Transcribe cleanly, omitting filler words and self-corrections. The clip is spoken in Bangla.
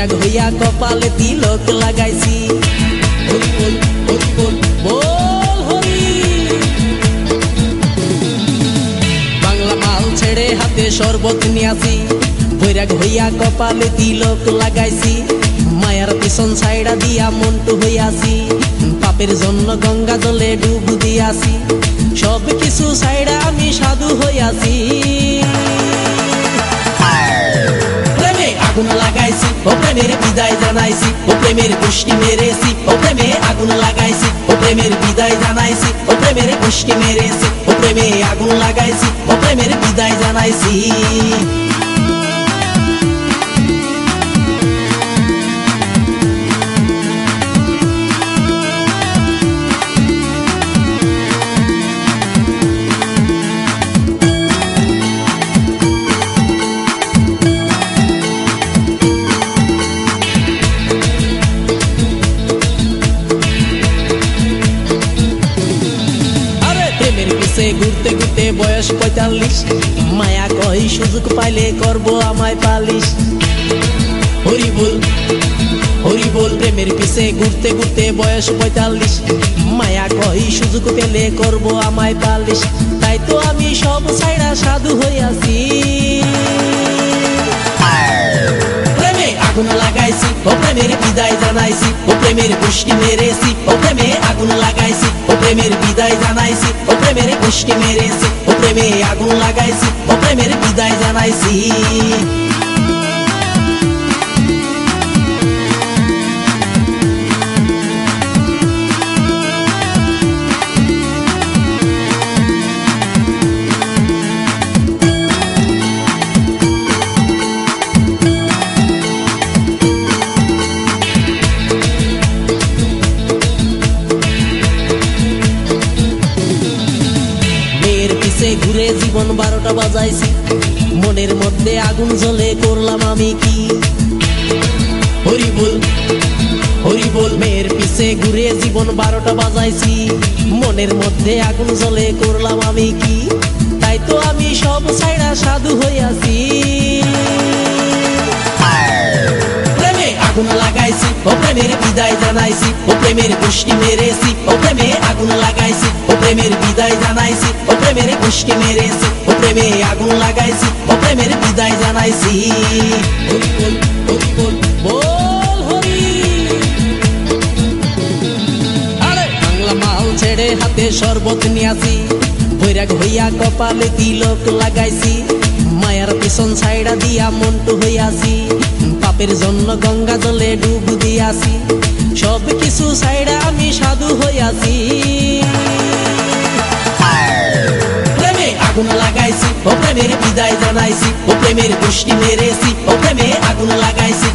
বৈরাগ হইয়া কপালে তিলক লাগাইছি। হরি বল হরি বল বল হরি। বাংলা মাল ছেড়ে হাতে শরবত নিয়াছি, বৈরাগ হইয়া কপালে তিলক লাগাইছি। মায়ার পিছন ছাইড়া দিয়া মন্টু হইয়াছি, পাপের জন্য গঙ্গা জলে ডুব দিয়াছি। সব কিছু ছাইড়া আমি সাধু হইয়াছি। প্রেমে আগুন লাগাইছি, ও প্রেমের বিদায় জানাইছি, ও প্রেমের গোষ্ঠী মেরেছি। ও প্রেমে আগুন লাগাইছি, ও প্রেমের বিদায় জানাইছি, ও প্রেমের গোষ্ঠী মেরেছি। ও প্রেমে আগুন লাগাইছি, ও প্রেমের বিদায় জানাইছি। ঘুরতে ঘুরতে বয়স ৪৫, মায়া কই সুযোগ পাইলে করব আমায় পালিশ। হরি বল হরি বল। প্রেমের পিছে ঘুরতে ঘুরতে বয়স ৪৫, মায়া কই সুযোগ পেলে করব আমায় পালিশ। তাই তো আমি সব ছাইড়া সাধু হইয়াছি। প্রেমে আগুন লাগাইছি, ও প্রেমের বিদায় জানাইছি, ও প্রেমের গোষ্ঠী মেরেছি। ও প্রেমে আগুন লাগাইছি, ও প্রেমের বিদায় জানাইছি, ও প্রেমের গোষ্ঠী মেরেছি। ও প্রেমে আগুন লাগাইছি, ও প্রেমের বিদায় জানাইছি। ঘুরে জীবন ১২টা বাজাইছি, মনের মধ্যে আগুন জ্বলে করলাম আমি কি। হরি বল হরি বল। মেয়ের পিছে ঘুরে জীবন ১২টা বাজাইছি, মনের মধ্যে আগুন জ্বলে করলাম আমি কি। তাই তো আমি সব ছাইড়া সাধু হইয়াছি। প্রেমে আগুন লাগাইছি, ও প্রেমের বিদায় জানাইছি, ও প্রেমের গোষ্ঠী মেরেছি। ও প্রেমে আগুন লাগাইছি, ও প্রেমের বিদায় জানাইছি, ও প্রেমের গোষ্ঠী মেরেছি। ও প্রেমে আগুন লাগাইছি, ও প্রেমের বিদায় জানাইছি। হরি বল হরি বল বল হরি। আরে বাংলা মাল ছেড়ে হাতে শরবত নিয়াছি, বৈরাগ হইয়া কপালে তিলক লাগাইছি। মায়ার পিছন ছাইড়া দিয়া মন্টু হইয়াছি, পাপের জন্য গঙ্গা জলে ডুব দিয়াছি। সব কিছু ছাইড়া আমি সাধু হইয়াছি। প্রেমে আগুন লাগাইছি, ও প্রেমের বিদায় জানাইছি, ও প্রেমের গোষ্ঠী মেরেছি। ও প্রেমে আগুন লাগাইছি।